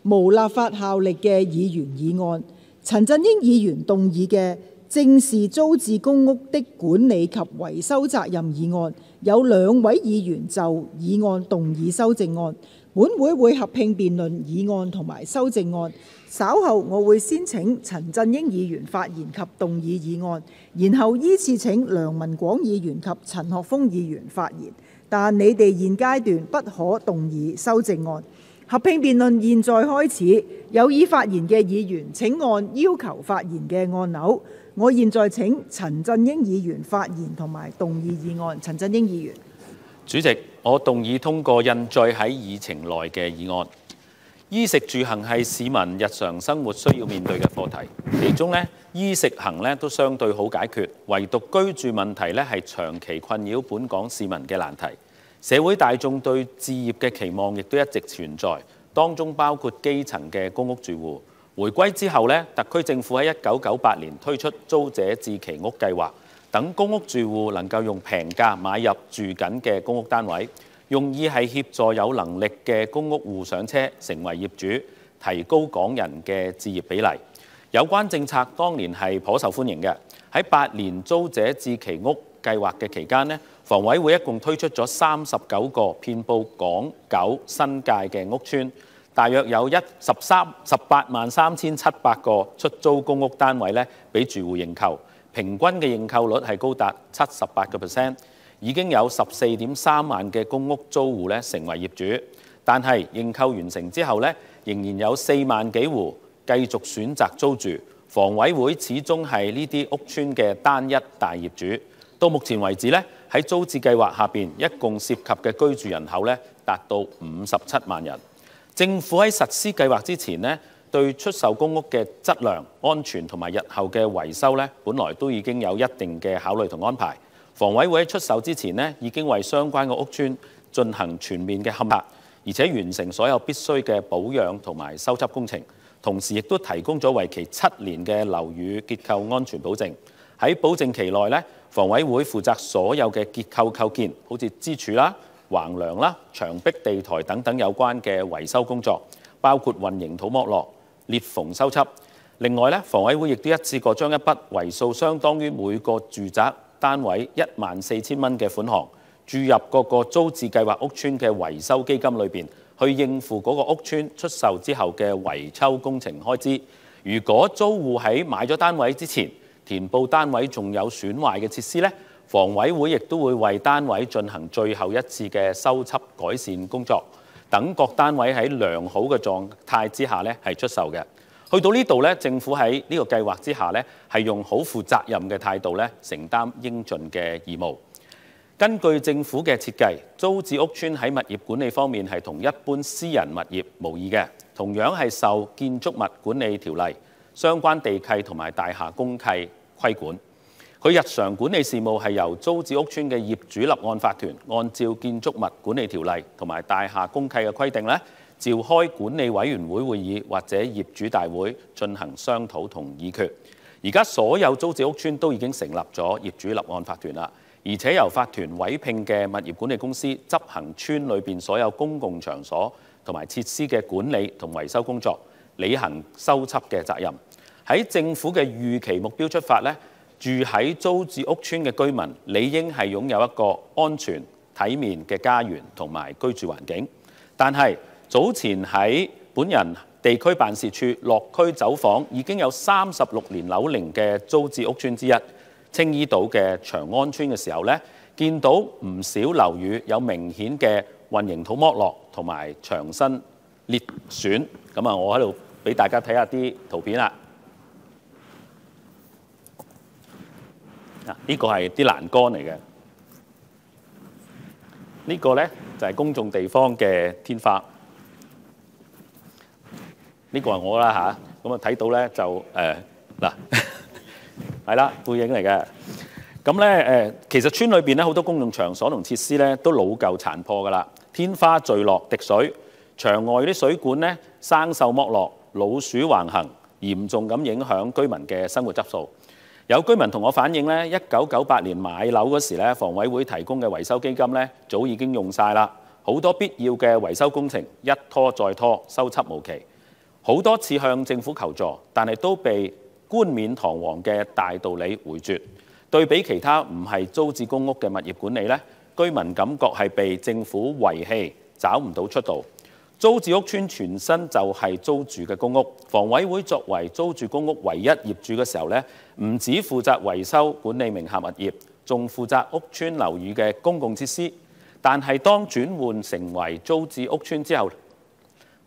無立法效力嘅議員議案。陳振英議員動議嘅正視租置公屋的管理及維修責任議案，有2位議員就議案動議修正案。本會會合併辯論議案同埋修正案。稍後我會先請陳振英議員發言及動議議案，然後依次請梁文廣議員及陳學鋒議員發言。但你哋現階段不可動議修正案。合併辯論現在開始，有意發言嘅議員請按要求發言嘅按鈕。我現在請陳振英議員發言同埋動議議案。陳振英議員。主席，我動議通過印載喺議程內嘅議案。衣食住行係市民日常生活需要面對嘅課題，其中衣食行都相對好解決，唯獨居住問題係長期困擾本港市民嘅難題。社會大眾對置業嘅期望亦都一直存在，當中包括基層嘅公屋住戶。回歸之後特區政府喺1998年推出租者置其屋計劃，等公屋住戶能夠用平價買入住緊嘅公屋單位，用意係協助有能力嘅公屋戶上車成為業主，提高港人嘅置業比例。有關政策當年係頗受歡迎嘅。喺8年租者置其屋計劃嘅期間房委會一共推出咗39個遍佈港九新界嘅屋邨，大約有183700個出租公屋單位俾住戶認購，平均嘅認購率係高達78%。已經有14.3萬嘅公屋租戶成為業主，但係認購完成之後仍然有4萬幾戶繼續選擇租住。房委會始終係呢啲屋邨嘅單一大業主。到目前為止喺租置計劃下邊一共涉及嘅居住人口達到57萬人。政府喺實施計劃之前對出售公屋嘅質量、安全同埋日後嘅維修本來都已經有一定嘅考慮同安排。房委會喺出售之前已經為相關嘅屋邨進行全面嘅勘察，而且完成所有必須嘅保養同埋修葺工程，同時亦都提供咗為期7年嘅樓宇結構安全保證。喺保證期內房委會負責所有嘅結構構建，好似支柱啦、橫梁啦、牆壁、地台等等有關嘅維修工作，包括混凝土剝落、裂縫修葺。另外房委會亦都一次過將一筆為數相當於每個住宅單位14000蚊嘅款項注入各個租置計劃屋邨嘅維修基金裏邊，去應付嗰個屋邨出售之後嘅維修工程開支。如果租戶喺買咗單位之前填報單位仲有損壞嘅設施房委會亦都會為單位進行最後一次嘅修葺改善工作，等各單位喺良好嘅狀態之下係出售嘅。去到呢度政府喺呢個計劃之下係用好負責任嘅態度承擔應盡嘅義務。根據政府嘅設計，租置屋邨喺物業管理方面係同一般私人物業無異嘅，同樣係受建築物管理條例、相關地契同埋大廈公契規管。佢日常管理事務係由租置屋邨嘅業主立案法團按照建築物管理條例同埋大廈公契嘅規定召開管理委員會會議或者業主大會進行商討同議決。而家所有租置屋邨都已經成立咗業主立案法團啦，而且由法團委聘嘅物業管理公司執行邨裏邊所有公共場所同埋設施嘅管理同維修工作，履行修葺嘅責任。喺政府嘅預期目標出發住喺租置屋邨嘅居民理應係擁有一個安全體面嘅家園同埋居住環境。但係早前喺本人地區辦事處落區走訪，已經有36年樓齡嘅租置屋邨之一青衣島嘅長安邨嘅時候見到唔少樓宇有明顯嘅混凝土剝落同埋牆身裂損。咁我喺度俾大家睇下啲圖片啦。呢個係啲欄杆嚟嘅，呢個就係公眾地方嘅天花。呢個係我啦嚇，咁睇到就嗱係啦，背影嚟嘅。咁其實村裏邊好多公共場所同設施都老舊殘破㗎啦，天花墜落滴水，牆外啲水管生鏽剝落，老鼠橫行，嚴重咁影響居民嘅生活質素。有居民同我反映1998年買樓嗰時房委會提供嘅維修基金早已經用晒啦，好多必要嘅維修工程一拖再拖，修葺無期。好多次向政府求助，但係都被冠冕堂皇嘅大道理回絕。對比其他唔係租置公屋嘅物業管理呢，居民感覺係被政府遺棄，找唔到出路。租置屋邨全身就係租住嘅公屋，房委會作為租住公屋唯一業主嘅時候呢，唔止負責維修管理名下物業，仲負責屋邨樓宇嘅公共設施。但係當轉換成為租置屋邨之後，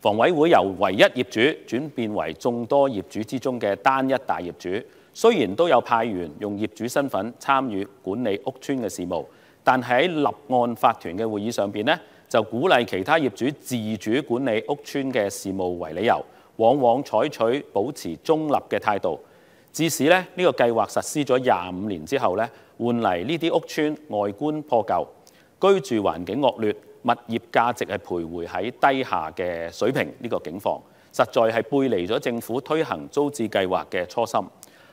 房委會由唯一業主轉變為眾多業主之中嘅單一大業主。雖然都有派員用業主身份參與管理屋邨嘅事務，但喺立案法團嘅會議上邊呢，就鼓勵其他業主自主管理屋邨嘅事務為理由，往往採取保持中立嘅態度。致使呢個計劃實施咗25年之後呢，換嚟呢啲屋邨外觀破舊、居住環境惡劣、物業價值係徘徊喺低下嘅水平呢個境況，實在係背離咗政府推行租置計劃嘅初心。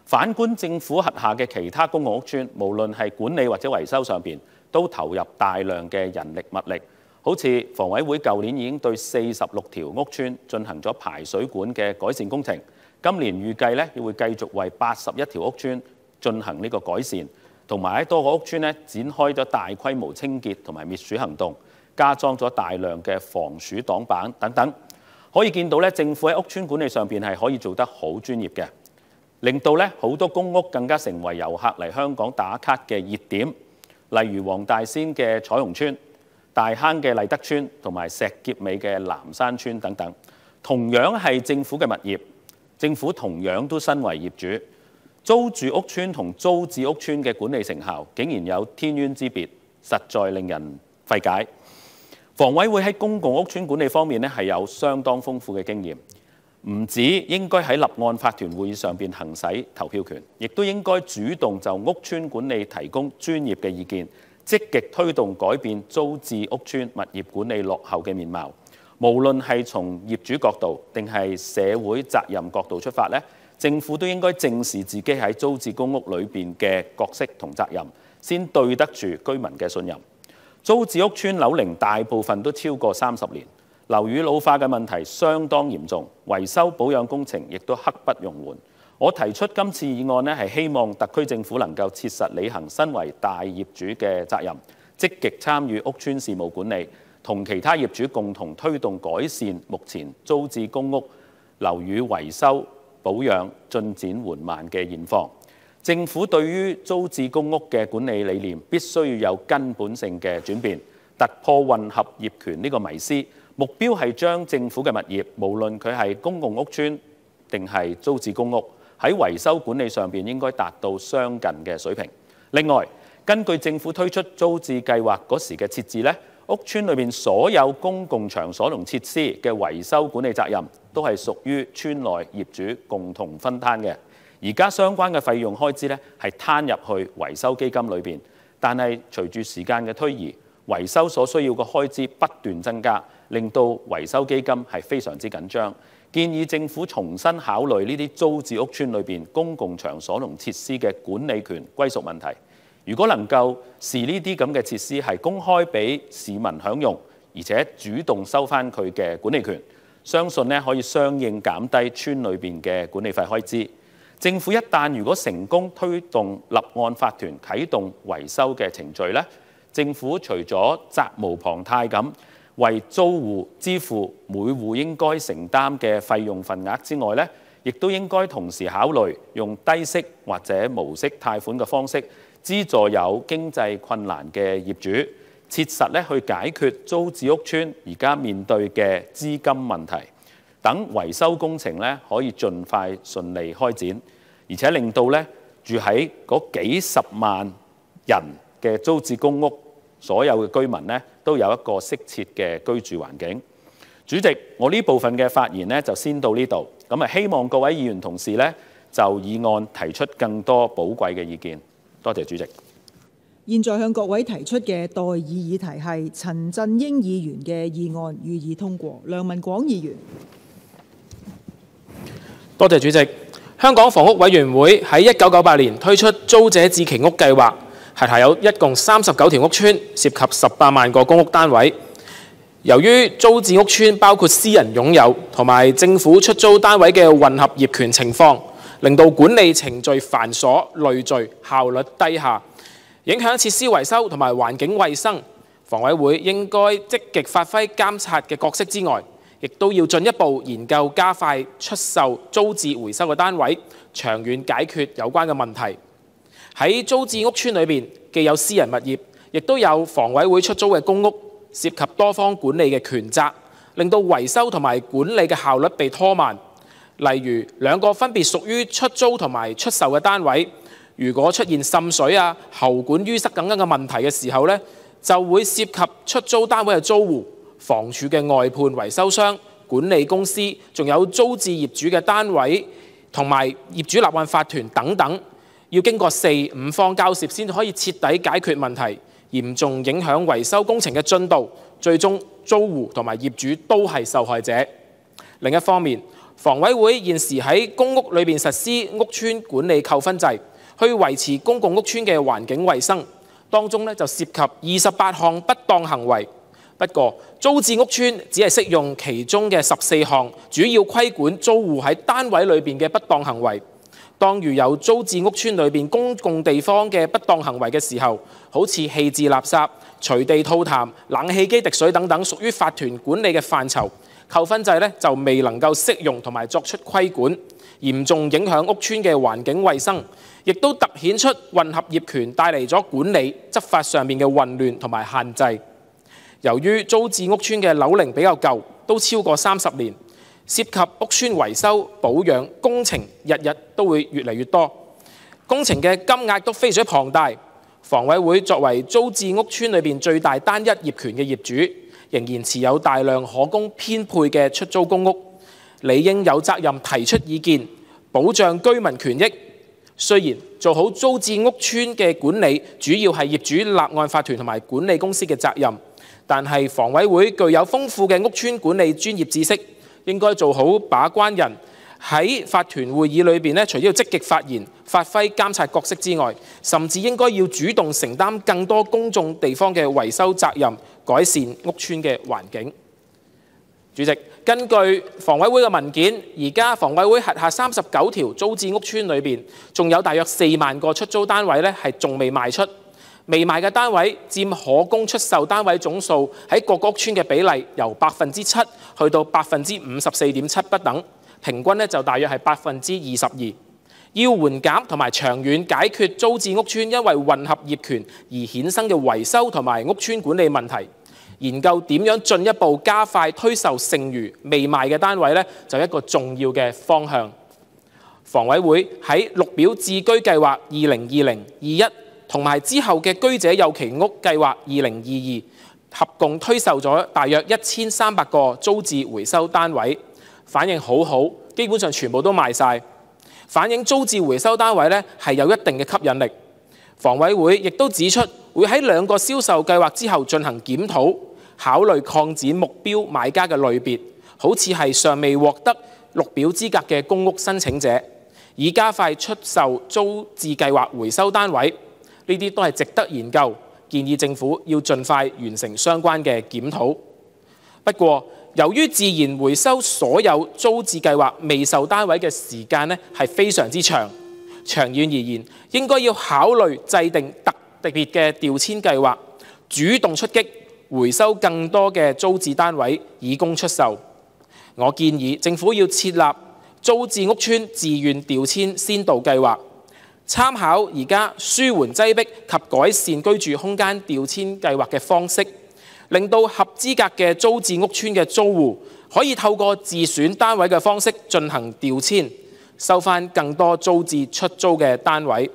反觀政府轄下嘅其他公共屋邨，無論係管理或者維修上邊，都投入大量嘅人力物力。好似房委會舊年已經對46條屋邨進行咗排水管嘅改善工程，今年預計咧會繼續為81條屋邨進行呢個改善，同埋喺多個屋邨咧展開咗大規模清潔同埋滅鼠行動，加裝咗大量嘅防鼠擋板等等。可以見到咧，政府喺屋邨管理上邊係可以做得好專業嘅。令到咧好多公屋更加成為遊客嚟香港打卡嘅熱點，例如黃大仙嘅彩虹邨、大坑嘅麗德邨同埋石硤尾嘅南山邨等等。同樣係政府嘅物業，政府同樣都身為業主，租住屋邨同租置屋邨嘅管理成效竟然有天淵之別，實在令人費解。房委會喺公共屋邨管理方面咧係有相當豐富嘅經驗。唔止應該喺立案法團會議上邊行使投票權，亦都應該主動就屋邨管理提供專業嘅意見，積極推動改變租置屋邨物業管理落後嘅面貌。無論係從業主角度定係社會責任角度出發咧，政府都應該正視自己喺租置公屋裏邊嘅角色同責任，先對得住居民嘅信任。租置屋邨樓齡大部分都超過30年。樓宇老化嘅問題相當嚴重，維修保養工程亦都刻不容緩。我提出今次議案呢，係希望特區政府能夠切實履行身為大業主嘅責任，積極參與屋邨事務管理，同其他業主共同推動改善目前租置公屋樓宇維修保養進展緩慢嘅現況。政府對於租置公屋嘅管理理念必須要有根本性嘅轉變，突破混合業權呢個迷思。目標係將政府嘅物業，無論佢係公共屋邨定係租置公屋，喺維修管理上邊應該達到相近嘅水平。另外，根據政府推出租置計劃嗰時嘅設置咧，屋邨裏邊所有公共場所同設施嘅維修管理責任都係屬於邨內業主共同分攤嘅。而家相關嘅費用開支咧係攤入去維修基金裏邊，但係隨住時間嘅推移，維修所需要嘅開支不斷增加，令到維修基金係非常之緊張。建議政府重新考慮呢啲租置屋邨裏邊公共場所同設施嘅管理權歸屬問題。如果能夠視呢啲咁嘅設施係公開俾市民享用，而且主動收翻佢嘅管理權，相信咧可以相應減低邨裏邊嘅管理費開支。政府一旦如果成功推動立案法團啟動維修嘅程序咧，政府除咗責無旁貸咁為租戶支付每戶應該承擔嘅費用份額之外咧，亦都應該同時考慮用低息或者無息貸款嘅方式資助有經濟困難嘅業主，切實咧去解決租置屋邨而家面對嘅資金問題，等維修工程咧可以盡快順利開展，而且令到咧住喺嗰幾十萬人嘅租置公屋所有嘅居民咧都有一個適切嘅居住環境。主席，我呢部分嘅發言咧就先到呢度，咁啊希望各位議員同事咧就議案提出更多寶貴嘅意見。多謝主席。現在向各位提出嘅待議議題係陳振英議員嘅議案，予以通過。梁文廣議員。多謝主席。香港房屋委員會喺1998年推出租者置其屋計劃，轄下有一共39條屋邨，涉及18萬個公屋單位。由於租置屋邨包括私人擁有同埋政府出租單位嘅混合業權情況，令到管理程序繁瑣累贅，效率低下，影響設施維修同埋環境衛生。房委會應該積極發揮監察嘅角色之外，亦都要進一步研究加快出售租置回收嘅單位，長遠解決有關嘅問題。喺租置屋邨裏邊，既有私人物業，亦都有房委會出租嘅公屋，涉及多方管理嘅權責，令到維修同埋管理嘅效率被拖慢。例如兩個分別屬於出租同埋出售嘅單位，如果出現滲水啊、喉管淤塞等等嘅問題嘅時候呢，就會涉及出租單位嘅租戶、房署嘅外判維修商、管理公司，仲有租置業主嘅單位同埋業主立案法團等等，要經過4、5方交涉先可以徹底解決問題，嚴重影響維修工程嘅進度，最終租戶同埋業主都係受害者。另一方面，房委會現時喺公屋裏邊實施屋邨管理扣分制，去維持公共屋邨嘅環境衛生，當中就涉及28項不當行為。不過，租置屋邨只係適用其中嘅14項，主要規管租戶喺單位裏邊嘅不當行為。當遇有租置屋邨裏邊公共地方嘅不當行為嘅時候，好似棄置垃圾、隨地吐痰、冷氣機滴水等等，屬於法團管理嘅範疇，扣分制就未能夠適用同埋作出規管，嚴重影響屋邨嘅環境衛生，亦都凸顯出混合業權帶嚟咗管理執法上面嘅混亂同埋限制。由於租置屋邨嘅樓齡比較舊，都超過30年，涉及屋邨維修、保養工程，日日都會越嚟越多，工程嘅金額都非常龐大。房委會作為租置屋邨裏邊最大單一業權嘅業主，仍然持有大量可供編配嘅出租公屋，理應有責任提出意見，保障居民權益。雖然做好租置屋邨嘅管理，主要係業主立案法團同埋管理公司嘅責任，但係房委會具有豐富嘅屋邨管理專業知識，應該做好把關人。喺法團會議裏邊除咗要積極發言、發揮監察角色之外，甚至應該要主動承擔更多公眾地方嘅維修責任，改善屋邨嘅環境。主席，根據房委會嘅文件，而家房委會轄下39條租置屋邨裏邊，仲有大約4萬個出租單位係仲未賣出。未賣嘅單位佔可供出售單位總數喺各個屋邨嘅比例由7%去到54.7%不等，平均就大約係22%。要緩減同埋長遠解決租置屋邨因為混合業權而衍生嘅維修同埋屋邨管理問題，研究點樣進一步加快推售剩餘未賣嘅單位就係一個重要嘅方向。房委會喺綠表置居計劃2020-21同埋之後嘅居者有其屋計劃2022，合共推售咗大約1300個租置回收單位，反應好好，基本上全部都賣晒，反映租置回收單位係有一定嘅吸引力。房委會亦都指出，會喺2個銷售計劃之後進行檢討，考慮擴展目標買家嘅類別，好似係尚未獲得綠表資格嘅公屋申請者，以加快出售租置計劃回收單位。呢啲都係值得研究，建議政府要盡快完成相關嘅檢討。不過，由於自然回收所有租置計劃未售單位嘅時間係非常之長，長遠而言，應該要考慮制定特別嘅調遷計劃，主動出擊，回收更多嘅租置單位以供出售。我建議政府要設立租置屋邨自願調遷先導計劃，參考而家舒緩擠迫及改善居住空間調遷計劃嘅方式，令到合資格嘅租置屋邨嘅租戶可以透過自選單位嘅方式進行調遷，收返更多租置出租嘅單位，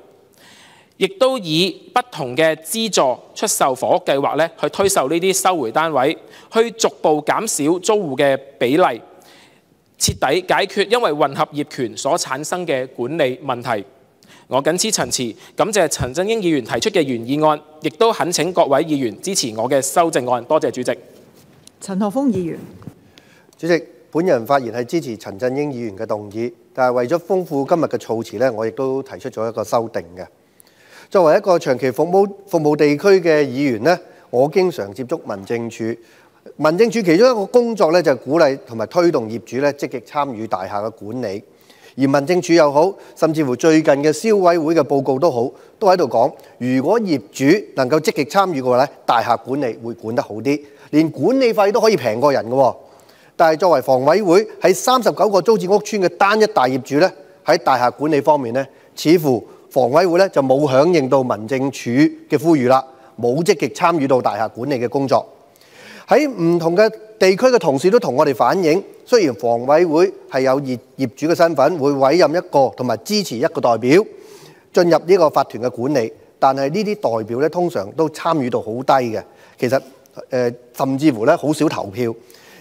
亦都以不同嘅資助出售房屋計劃去推售呢啲收回單位，去逐步減少租戶嘅比例，徹底解決因為混合業權所產生嘅管理問題。我謹此陳辭，感謝陳振英議員提出嘅原議案，亦都懇請各位議員支持我嘅修正案。多謝主席。陳學鋒議員。主席，本人發言係支持陳振英議員嘅動議，但係為咗豐富今日嘅措辭我亦都提出咗一個修訂嘅。作為一個長期服務地區嘅議員我經常接觸民政處，民政處其中一個工作咧，就係鼓勵同埋推動業主咧積極參與大廈嘅管理。而民政處又好，甚至乎最近嘅消委會嘅報告都好，都喺度講，如果業主能夠積極參與嘅話咧，大廈管理會管得好啲，連管理費都可以平過人嘅喎。但係作為房委會喺39個租置屋邨嘅單一大業主咧，喺大廈管理方面咧，似乎房委會咧就冇響應到民政處嘅呼籲啦，冇積極參與到大廈管理嘅工作。喺唔同嘅地區嘅同事都同我哋反映，雖然房委會係有業主嘅身份，會委任一個同埋支持一個代表進入呢個法團嘅管理，但係呢啲代表咧通常都參與度好低嘅。其實甚至乎咧好少投票。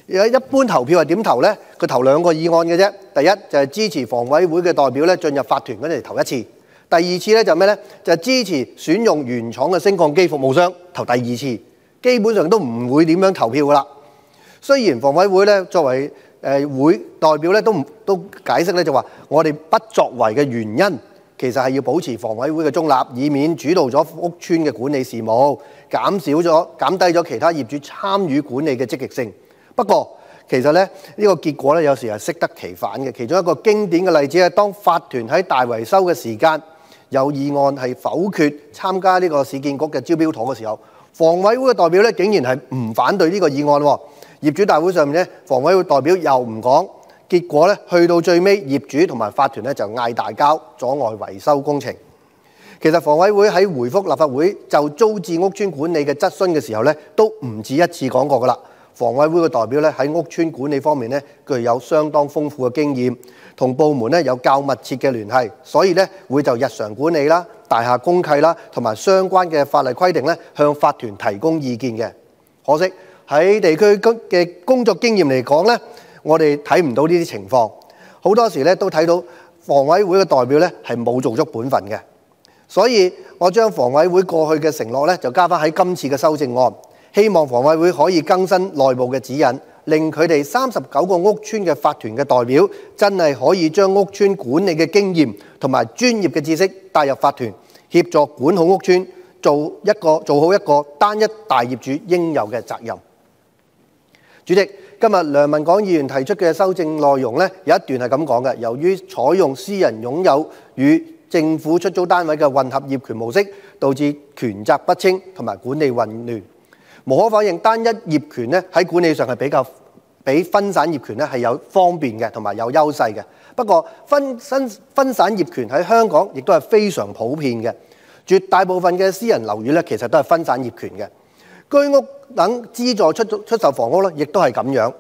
一般投票係點投呢？佢投兩個議案嘅啫。第一就係支持房委會嘅代表咧進入法團嗰陣投一次。第二次咧就咩呢？就係支持選用原廠嘅升降機服務商投第二次。基本上都唔會點樣投票噶啦。雖然房委會咧作為會代表咧都解釋咧就話，我哋不作為嘅原因其實係要保持房委會嘅中立，以免主導咗屋邨嘅管理事務，減低咗其他業主參與管理嘅積極性。不過其實咧呢個結果咧有時係適得其反嘅。其中一個經典嘅例子係當法團喺大維修嘅時間，有議案係否決參加呢個市建局嘅招標妥嘅時候，房委會嘅代表咧竟然係唔反對呢個議案喎。業主大會上面咧，房委會代表又唔講，結果咧去到最尾，業主同埋法團咧就嗌大交，阻礙維修工程。其實房委會喺回覆立法會就租置屋邨管理嘅質詢嘅時候咧，都唔止一次講過噶啦。房委會嘅代表咧喺屋邨管理方面咧，具有相當豐富嘅經驗，同部門咧有較密切嘅聯繫，所以咧會就日常管理啦、大廈公契啦同埋相關嘅法例規定咧，向法團提供意見嘅。可惜喺地區嘅工作經驗嚟講咧，我哋睇唔到呢啲情況，好多時咧都睇到房委會嘅代表咧係冇做足本分嘅。所以我將房委會過去嘅承諾咧就加翻喺今次嘅修正案。希望房委會可以更新內部嘅指引，令佢哋39個屋邨嘅法團嘅代表真係可以將屋邨管理嘅經驗同埋專業嘅知識帶入法團，協助管好屋邨，做好一個單一大業主應有嘅責任。主席，今日梁文廣議員提出嘅修正內容呢，有一段係咁講嘅，由於採用私人擁有與政府出租單位嘅混合業權模式，導致權責不清同埋管理混亂。無可否認，單一業權咧喺管理上係比分散業權咧係有方便嘅同埋有優勢嘅。不過分散業權喺香港亦都係非常普遍嘅，絕大部分嘅私人樓宇咧其實都係分散業權嘅。居屋等資助出售房屋咧，亦都係咁樣。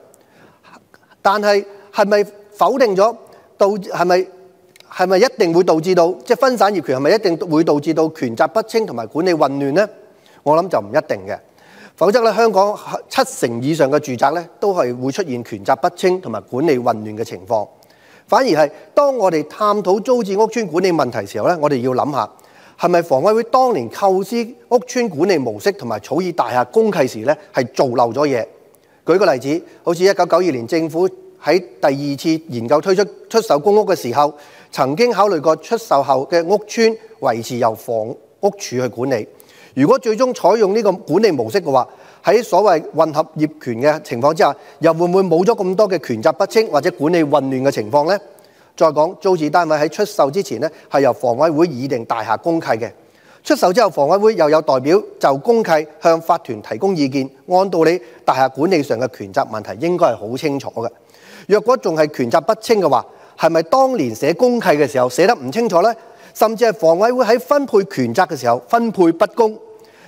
但係係咪否定咗係咪一定會導致到即係分散業權係咪一定會導致到權責不清同埋管理混亂呢？我諗就唔一定嘅。否則咧，香港70%以上嘅住宅咧，都係會出現權責不清同埋管理混亂嘅情況。反而係當我哋探討租置屋邨管理問題時候咧，我哋要諗下係咪房委會當年構思屋邨管理模式同埋草擬大廈公契時咧，係做漏咗嘢。舉個例子，好似1992年政府喺第二次研究推出出售公屋嘅時候，曾經考慮過出售後嘅屋邨維持由房屋署去管理。如果最終採用呢個管理模式嘅話，喺所謂混合業權嘅情況之下，又會唔會冇咗咁多嘅權責不清或者管理混亂嘅情況呢？再講租置單位喺出售之前呢，係由房委會擬定大廈公契嘅，出售之後房委會又有代表就公契向法團提供意見。按道理大廈管理上嘅權責問題應該係好清楚嘅。若果仲係權責不清嘅話，係咪當年寫公契嘅時候寫得唔清楚呢？甚至係房委會喺分配權責嘅時候分配不公，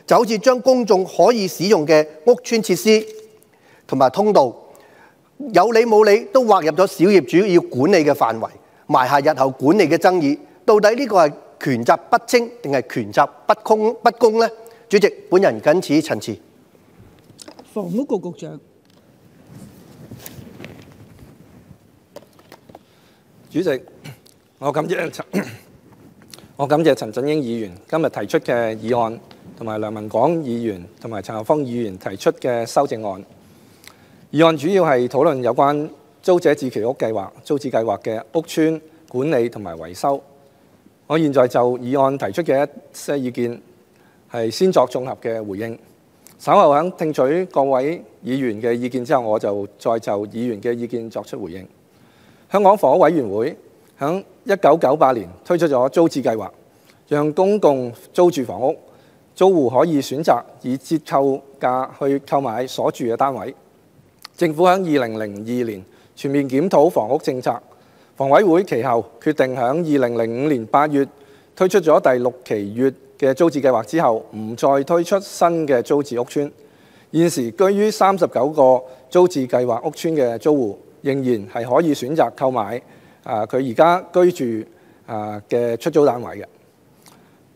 就好似將公眾可以使用嘅屋邨設施同埋通道有理冇理都劃入咗小業主要管理嘅範圍，埋下日後管理嘅爭議。到底呢個係權責不清定係權責不公呢？主席，本人謹此陳辭。房屋局局長。主席，我感謝陳振英議員今日提出嘅議案，同埋梁文廣議員同埋陳學鋒議員提出嘅修正案。議案主要係討論有關租者置其屋計劃租置計劃嘅屋邨管理同埋維修。我現在就議案提出嘅一些意見係先作綜合嘅回應。稍後喺聽取各位議員嘅意見之後，我就再就議員嘅意見作出回應。香港房屋委員會喺1998年推出咗租置計劃，讓公共租住房屋租戶可以選擇以折扣價去購買所住嘅單位。政府喺2002年全面檢討房屋政策，房委會其後決定喺2005年8月推出咗第6期月嘅租置計劃之後，唔再推出新嘅租置屋邨。現時居於39個租置計劃屋邨嘅租戶，仍然係可以選擇購買佢而家居住嘅出租單位嘅。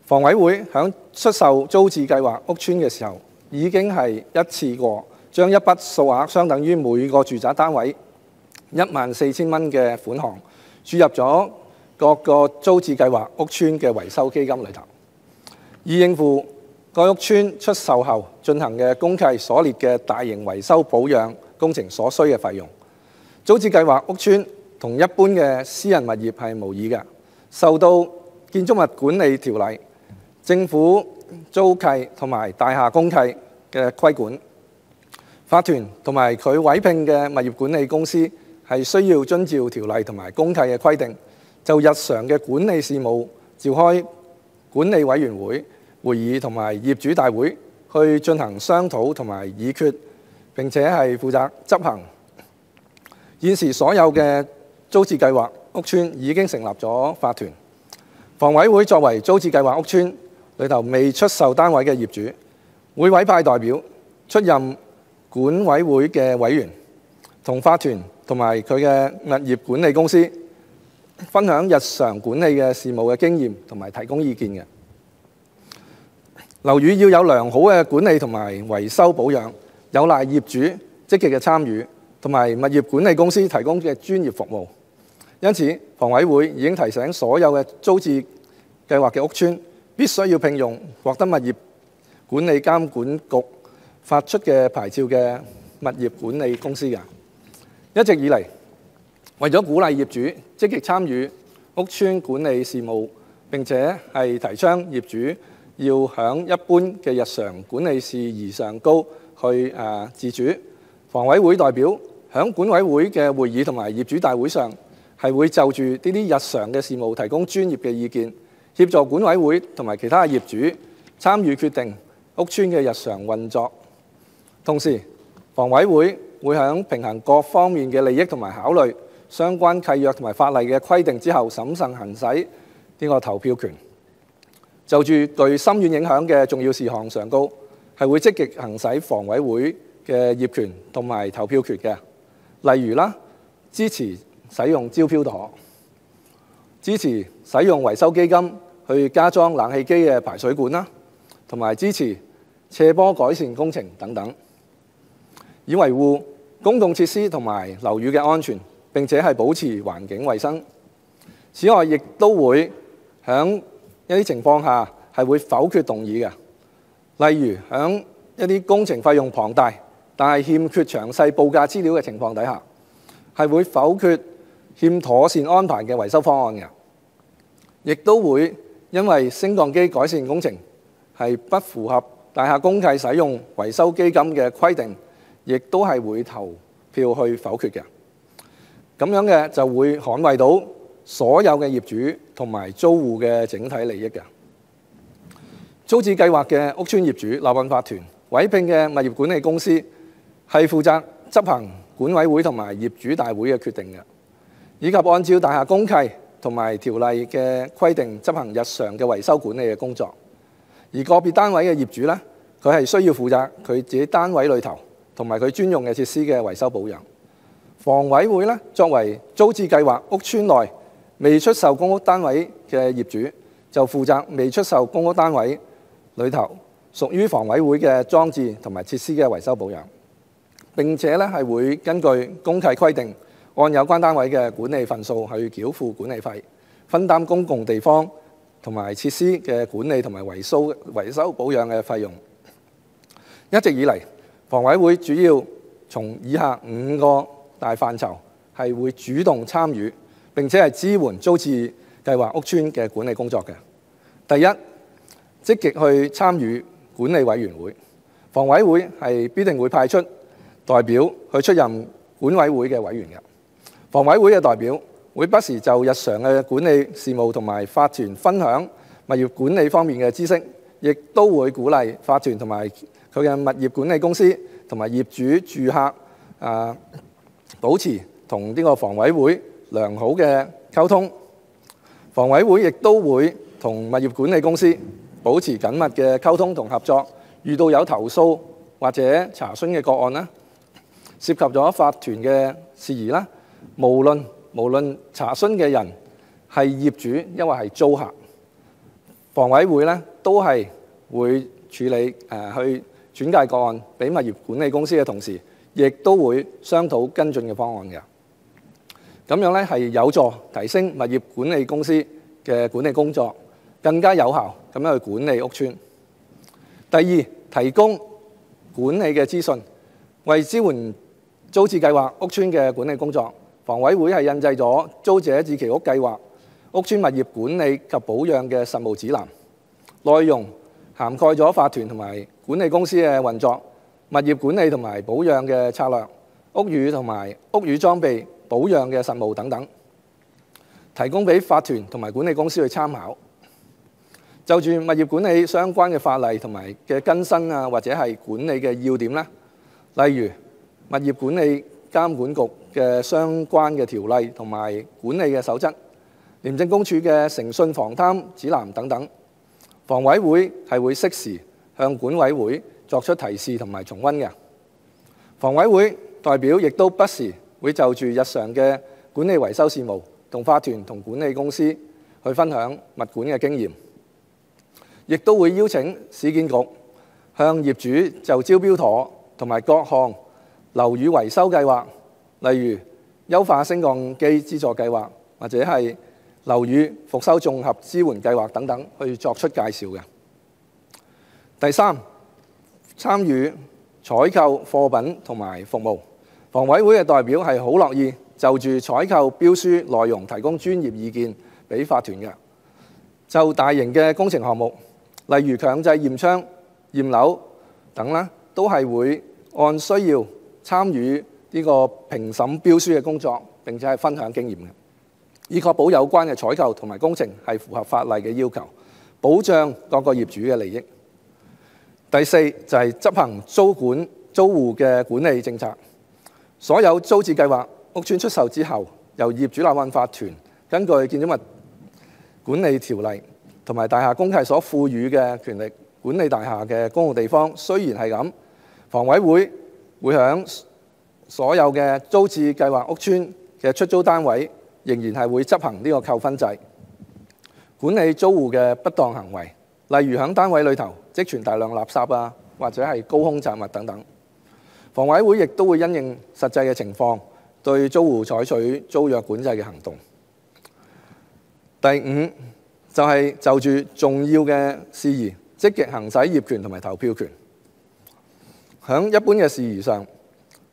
房委會喺出售租置計劃屋邨嘅時候，已經係一次過將一筆數額相等於每個住宅單位14,000蚊嘅款項注入咗各個租置計劃屋邨嘅維修基金裏頭，以應付該屋邨出售後進行嘅公契所列嘅大型維修保養工程所需嘅費用。租置計劃屋邨同一般嘅私人物業係無異嘅，受到建築物管理條例、政府租契同埋大廈公契嘅規管。法團同埋佢委聘嘅物業管理公司係需要遵照條例同埋公契嘅規定，就日常嘅管理事務召開管理委員會會議同埋業主大會去進行商討同埋議決，並且係負責執行。現時所有嘅租置計劃屋邨已經成立咗法團，房委會作為租置計劃屋邨裏頭未出售單位嘅業主，會委派代表出任管委會嘅委員，同法團同埋佢嘅物業管理公司分享日常管理嘅事務嘅經驗同埋提供意見嘅。樓宇要有良好嘅管理同埋維修保養，有賴業主積極嘅參與同埋物業管理公司提供嘅專業服務。因此，房委會已經提醒所有嘅租置計劃嘅屋邨必須要聘用獲得物業管理監管局發出嘅牌照嘅物業管理公司嘅。一直以嚟，為咗鼓勵業主積極參與屋邨管理事務，並且係提倡業主要響一般嘅日常管理事宜上高去自主，房委會代表響管委會嘅會議同埋業主大會上，係會就住呢啲日常嘅事務提供專業嘅意見，協助管委會同埋其他業主參與決定屋邨嘅日常運作。同時，房委會會喺平衡各方面嘅利益同埋考慮相關契約同埋法例嘅規定之後，審慎行使呢個投票權。就住具深遠影響嘅重要事項上高，係會積極行使房委會嘅業權同埋投票權嘅。例如啦，支持使用招標妥，支持使用維修基金去加裝冷氣機嘅排水管啦，同埋支持斜坡改善工程等等，以維護公共設施同埋樓宇嘅安全，並且係保持環境衛生。此外，亦都會喺一啲情況下係會否決動議嘅，例如喺一啲工程費用龐大，但係欠缺詳細報價資料嘅情況底下，係會否決欠妥善安排嘅維修方案嘅。亦都會因為升降機改善工程係不符合大廈公契使用維修基金嘅規定，亦都係會投票去否決嘅。咁樣嘅就會捍衛到所有嘅業主同埋租戶嘅整體利益嘅。租置計劃嘅屋邨業主立案法團委聘嘅物業管理公司係負責執行管委會同埋業主大會嘅決定嘅，以及按照大廈公契同埋條例嘅規定執行日常嘅維修管理嘅工作。而個別單位嘅業主呢，佢係需要負責佢自己單位裏頭同埋佢專用嘅設施嘅維修保養。房委會呢，作為租置計劃屋邨內未出售公屋單位嘅業主，就負責未出售公屋單位裏頭屬於房委會嘅裝置同埋設施嘅維修保養。並且呢，係會根據公契規定，按有關單位嘅管理份數去繳付管理費，分擔公共地方同埋設施嘅管理同埋維修保養嘅費用。一直以嚟，房委會主要從以下5個大範疇係會主動參與，並且係支援租置計劃屋邨嘅管理工作嘅。第一，積極去參與管理委員會，房委會係必定會派出代表去出任管委會嘅委員嘅。房委會嘅代表會不時就日常嘅管理事務同埋法團分享物業管理方面嘅知識，亦都會鼓勵法團同埋佢嘅物業管理公司同埋業主住客保持同呢個房委會良好嘅溝通。房委會亦都會同物業管理公司保持緊密嘅溝通同合作。遇到有投訴或者查詢嘅個案啦，涉及咗法團嘅事宜啦，無論查詢嘅人係業主抑或係租客，房委會咧都係會處理去轉介個案俾物業管理公司嘅同時，亦都會商討跟進嘅方案嘅。咁樣咧係有助提升物業管理公司嘅管理工作，更加有效咁樣去管理屋邨。第二，提供管理嘅資訊，為支援租置計劃屋邨嘅管理工作，房委會係印製咗租者置其屋計劃屋邨物業管理及保養嘅實務指南，內容涵蓋咗法團同埋管理公司嘅運作、物業管理同埋保養嘅策略、屋宇同埋屋宇裝備保養嘅實務等等，提供俾法團同埋管理公司去參考。就住物業管理相關嘅法例同埋嘅更新啊，或者係管理嘅要點咧，例如物業管理監管局嘅相關嘅條例同埋管理嘅守則、廉政公署嘅誠信防貪指南等等，房委會係會適時向管委會作出提示同埋重溫嘅。房委會代表亦都不時會就住日常嘅管理維修事務同法團同管理公司去分享物管嘅經驗。亦都會邀請市建局向業主就招標妥同埋各項樓宇維修計劃，例如優化升降機資助計劃或者係樓宇復修綜合支援計劃等等，去作出介紹嘅。第三，參與採購貨品同埋服務，房委會嘅代表係好樂意就住採購標書內容提供專業意見俾法團嘅。就大型嘅工程項目，例如強制驗窗、驗樓等啦，都係會按需要參與呢個評審標書嘅工作，並且係分享經驗嘅，以確保有關嘅採購同埋工程係符合法例嘅要求，保障各個業主嘅利益。第四就係執行租戶嘅管理政策，所有租置計劃屋邨出售之後，由業主立案法團根據建築物管理條例同埋大廈公契所賦予嘅權力管理大廈嘅公共地方。雖然係咁，房委會會響所有嘅租置計劃屋邨嘅出租單位，仍然係會執行呢個扣分制，管理租戶嘅不當行為，例如響單位裏頭積存大量垃圾啊，或者係高空雜物等等。房委會亦都會因應實際嘅情況，對租戶採取租約管制嘅行動。第五就係就住重要嘅事宜，積極行使業權同埋投票權。響一般嘅事宜上，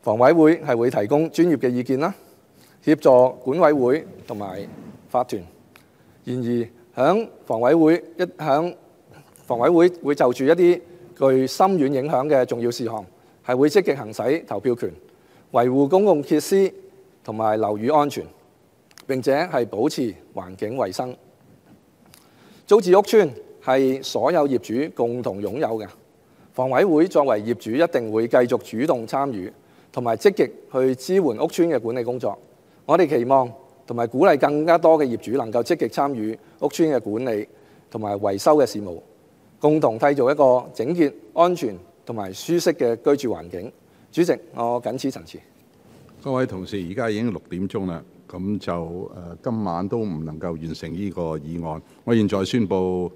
房委會係會提供專業嘅意見啦，協助管委會同埋法團。然而，響房委會會就住一啲具深遠影響嘅重要事項，係會積極行使投票權，維護公共設施同埋樓宇安全，並且係保持環境衛生。租置屋邨係所有業主共同擁有嘅，房委會作為業主一定會繼續主動參與，同埋積極去支援屋邨嘅管理工作。我哋期望同埋鼓勵更加多嘅業主能夠積極參與屋邨嘅管理同埋維修嘅事務，共同締造一個整潔、安全同埋舒適嘅居住環境。主席，我謹此陳辭。各位同事，而家已經6點鐘啦，咁就今晚都唔能夠完成呢個議案。我現在宣布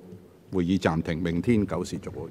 會議暫停，明天9時續會。